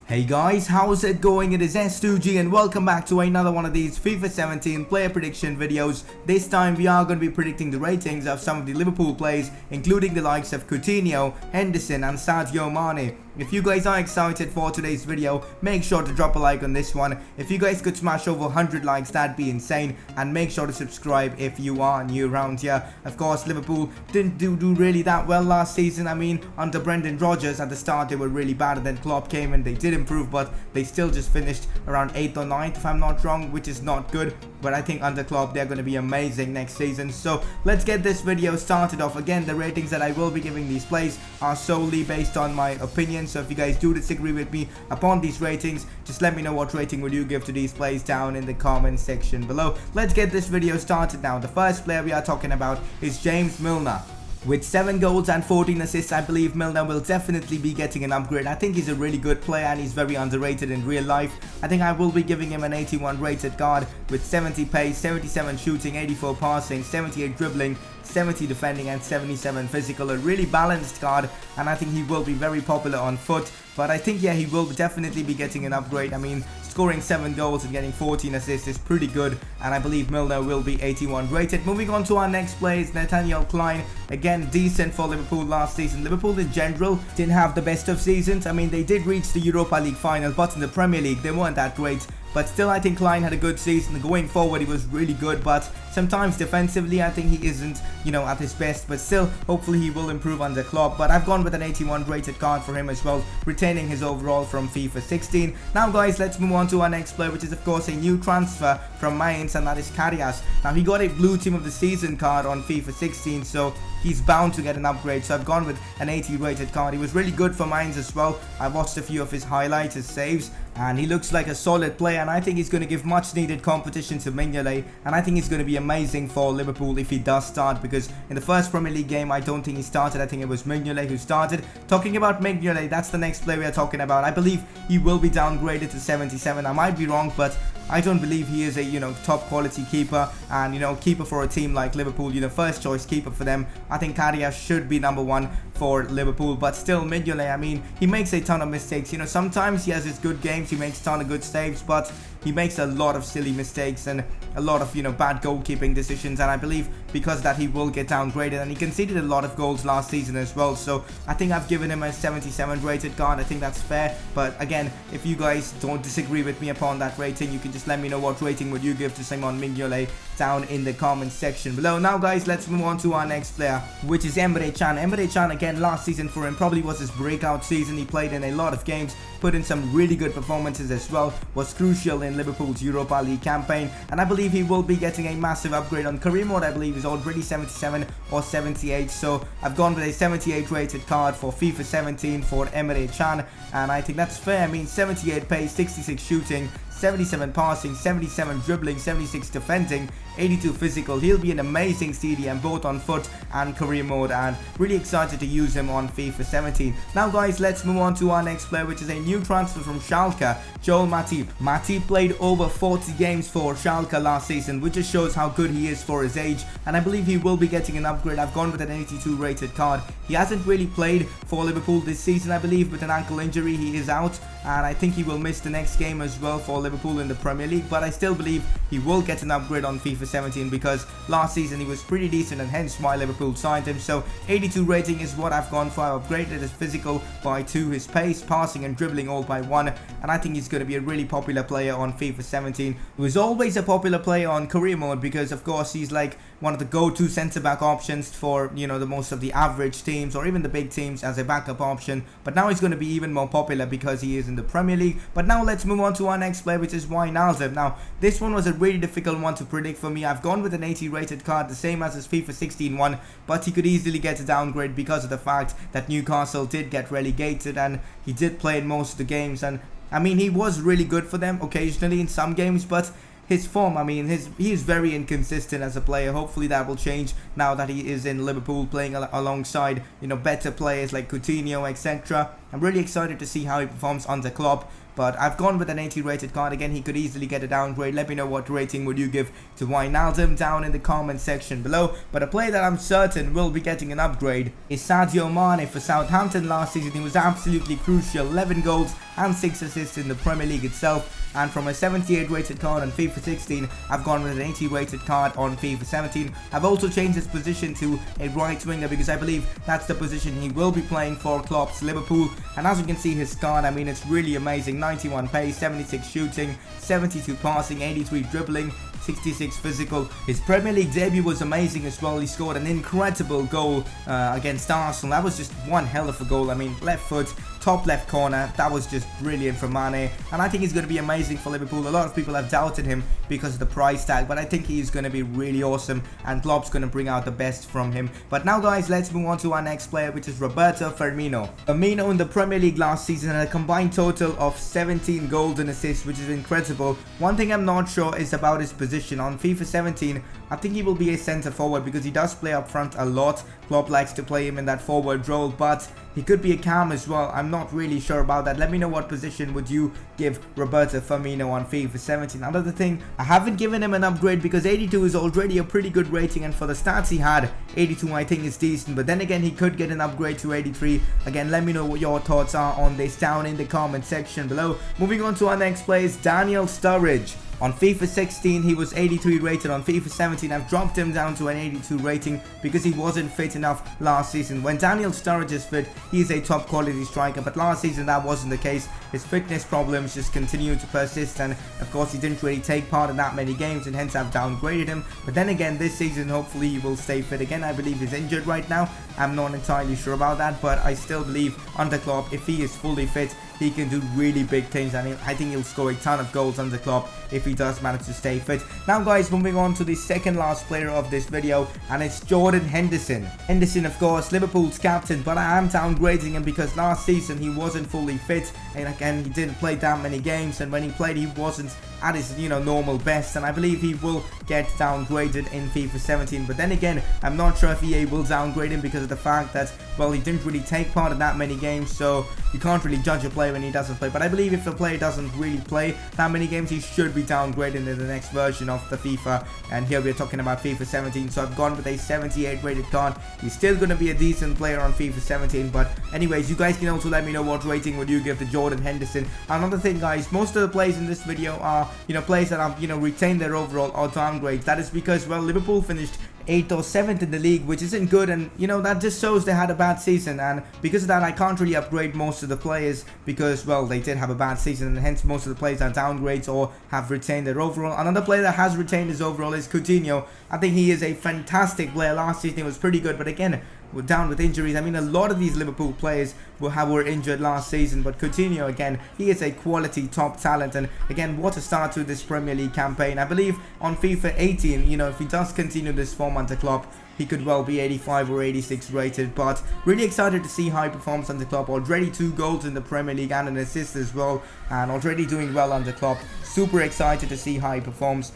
Hey guys, how's it going? It is S2G and welcome back to another one of these FIFA 17 player prediction videos. This time we are going to be predicting the ratings of some of the Liverpool players, including the likes of Coutinho, Henderson and Sadio Mane. If you guys are excited for today's video, make sure to drop a like on this one. If you guys could smash over 100 likes, that'd be insane. And make sure to subscribe if you are new around here. Of course, Liverpool didn't do really that well last season. I mean, under Brendan Rodgers at the start they were really bad, and then Klopp came and they did improve, but they still just finished around 8th or 9th if I'm not wrong, which is not good. But I think under Klopp they're going to be amazing next season. So let's get this video started off. Again, the ratings that I will be giving these plays are solely based on my opinion. So if you guys do disagree with me upon these ratings, just let me know what rating would you give to these plays down in the comment section below. Let's get this video started now. The first player we are talking about is James Milner. With 7 goals and 14 assists, I believe Milner will definitely be getting an upgrade. I think he's a really good player and he's very underrated in real life. I think I will be giving him an 81 rated card with 70 pace, 77 shooting, 84 passing, 78 dribbling, 70 defending and 77 physical. A really balanced card, and I think he will be very popular on foot. But I think, yeah, he will definitely be getting an upgrade. I mean, scoring 7 goals and getting 14 assists is pretty good, and I believe Milner will be 81 rated. Moving on to our next player is Nathaniel Klein. Again, decent for Liverpool last season. Liverpool in general didn't have the best of seasons. I mean, they did reach the Europa League final, but in the Premier League they weren't that great. But still, I think Klein had a good season. Going forward, he was really good, but sometimes defensively, I think he isn't, at his best. But still, hopefully he will improve under Klopp. But I've gone with an 81 rated card for him as well, retaining his overall from FIFA 16. Now, guys, let's move on to our next player, which is, of course, a new transfer from Mainz, and that is Karius. Now, he got a Blue Team of the Season card on FIFA 16, so he's bound to get an upgrade. So I've gone with an 80 rated card. He was really good for Mainz as well. I watched a few of his highlights, his saves, and he looks like a solid player, and I think he's going to give much needed competition to Mignolet, and I think he's going to be amazing for Liverpool if he does start, because in the first Premier League game I don't think he started. I think it was Mignolet who started. Talking about Mignolet, that's the next player we are talking about. I believe he will be downgraded to 77. I might be wrong, but I don't believe he is a top quality keeper, and keeper for a team like Liverpool, first choice keeper for them. I think Karius should be number 1 for Liverpool, but still Mignolet, I mean, he makes a ton of mistakes. Sometimes he has his good games, he makes a ton of good saves, but he makes a lot of silly mistakes and a lot of bad goalkeeping decisions, and I believe because of that he will get downgraded. And he conceded a lot of goals last season as well, so I think I've given him a 77 rated card. I think that's fair. But again, if you guys don't disagree with me upon that rating, you can just let me know what rating would you give to Simon Mignolet down in the comment section below. Now, guys, let's move on to our next player, which is Emre Can. Emre Can, again, last season for him probably was his breakout season. He played in a lot of games, put in some really good performances as well, was crucial in Liverpool's Europa League campaign, and I believe he will be getting a massive upgrade. On career mode, I believe is already 77 or 78, so I've gone with a 78 rated card for FIFA 17 for Emre Can, and I think that's fair. I mean, 78 pace, 66 shooting, 77 passing, 77 dribbling, 76 defending, 82 physical. He'll be an amazing CDM both on foot and career mode, and really excited to use him on FIFA 17. Now, guys, let's move on to our next player, which is a new transfer from Schalke, Joel Matip. Matip played over 40 games for Schalke last season, which just shows how good he is for his age, and I believe he will be getting an upgrade. I've gone with an 82 rated card. He hasn't really played for Liverpool this season. I believe with an ankle injury he is out, and I think he will miss the next game as well for Liverpool in the Premier League, but I still believe he will get an upgrade on FIFA 17 because last season he was pretty decent, and hence why Liverpool signed him. So 82 rating is what I've gone for. I've upgraded his physical by 2, his pace, passing and dribbling all by 1, and I think he's going to be a really popular player on FIFA 17. He was always a popular player on career mode because, of course, he's like one of the go-to centre-back options for the most of the average teams or even the big teams as a backup option, but now he's going to be even more popular because he is in the Premier League. But now let's move on to our next player, which is Wijnaldum. Now, this one was a really difficult one to predict for me. I've gone with an 80 rated card, the same as his FIFA 16 one, but he could easily get a downgrade because of the fact that Newcastle did get relegated and he did play in most of the games. And I mean, he was really good for them occasionally in some games, but his form, I mean, he is very inconsistent as a player. Hopefully that will change now that he is in Liverpool playing alongside better players like Coutinho, etc. I'm really excited to see how he performs under Klopp. But I've gone with an 80 rated card. Again, he could easily get a downgrade. Let me know what rating would you give to Wijnaldum down in the comment section below. But a player that I'm certain will be getting an upgrade is Sadio Mane for Southampton. Last season he was absolutely crucial, 11 goals and 6 assists in the Premier League itself. And from a 78 rated card on FIFA 16, I've gone with an 80 rated card on FIFA 17. I've also changed his position to a right winger because I believe that's the position he will be playing for Klopp's Liverpool. And as you can see his card, I mean, it's really amazing. 91 pace, 76 shooting, 72 passing, 83 dribbling, 66 physical. His Premier League debut was amazing as well. He scored an incredible goal against Arsenal. That was just one hell of a goal. I mean, left foot, top left corner. That was just brilliant from Mane. And I think he's going to be amazing for Liverpool. A lot of people have doubted him because of the price tag, but I think he's going to be really awesome and Klopp's going to bring out the best from him. But now guys, let's move on to our next player, which is Roberto Firmino. Firmino in the Premier League last season had a combined total of 17 goals and assists, which is incredible. One thing I'm not sure is about his position. On FIFA 17, I think he will be a centre forward because he does play up front a lot. Klopp likes to play him in that forward role, but he could be a cam as well. I'm not really sure about that. Let me know what position would you give Roberto Firmino on FIFA 17. Another thing, I haven't given him an upgrade because 82 is already a pretty good rating, and for the stats he had, 82 I think is decent, but then again he could get an upgrade to 83. Again, let me know what your thoughts are on this down in the comment section below. Moving on to our next player is Daniel Sturridge. On FIFA 16 he was 83 rated. On FIFA 17 I've dropped him down to an 82 rating because he wasn't fit enough last season. When Daniel Sturridge is fit, he's a top quality striker, but last season that wasn't the case. His fitness problems just continued to persist, and of course he didn't really take part in that many games, and hence I've downgraded him. But then again, this season hopefully he will stay fit again. I believe he's injured right now. I'm not entirely sure about that, but I still believe under Klopp, if he is fully fit, he can do really big things, and I think he'll score a ton of goals under Klopp if he does manage to stay fit. Now guys, moving on to the second last player of this video, and it's Jordan Henderson. Henderson, of course, Liverpool's captain, but I am downgrading him because last season he wasn't fully fit, and again he didn't play that many games, and when he played he wasn't at his normal best, and I believe he will get downgraded in FIFA 17. But then again, I'm not sure if EA will downgrade him because of the fact that, well, he didn't really take part in that many games, so you can't really judge a player when he doesn't play. But I believe if a player doesn't really play that many games, he should be downgraded in the next version of the FIFA, and here we're talking about FIFA 17. So I've gone with a 78 rated card. He's still going to be a decent player on FIFA 17, but anyways, you guys can also let me know what rating would you give to Jordan Henderson. Another thing guys, most of the players in this video are players that have retained their overall or downgrades. That is because, well, Liverpool finished 8th or 7th in the league, which isn't good, and that just shows they had a bad season, and because of that I can't really upgrade most of the players because, well, they did have a bad season, and hence most of the players are downgrades or have retained their overall. Another player that has retained his overall is Coutinho. I think he is a fantastic player. Last season he was pretty good, but again, we're down with injuries. I mean, a lot of these Liverpool players were injured last season, but Coutinho, again, he is a quality top talent, and again, what a start to this Premier League campaign. I believe on FIFA 18, if he does continue this form under Klopp, he could well be 85 or 86 rated, but really excited to see how he performs under Klopp. Already 2 goals in the Premier League and an assist as well, and already doing well under Klopp. Super excited to see how he performs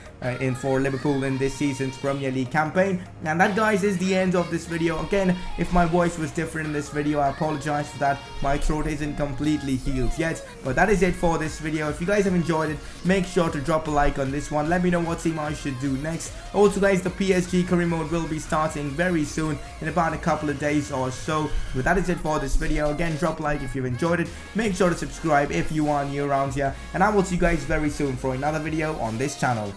for Liverpool in this season's Premier League campaign. And that, guys, is the end of this video. Again, if my voice was different in this video, I apologize for that. My throat isn't completely healed yet, but that is it for this video. If you guys have enjoyed it, make sure to drop a like on this one. Let me know what team I should do next. Also guys, the PSG career mode will be starting very soon, in about a couple of days or so. But that is it for this video. Again, drop a like if you've enjoyed it. Make sure to subscribe if you are new around here, and I will see you guys very soon for another video on this channel.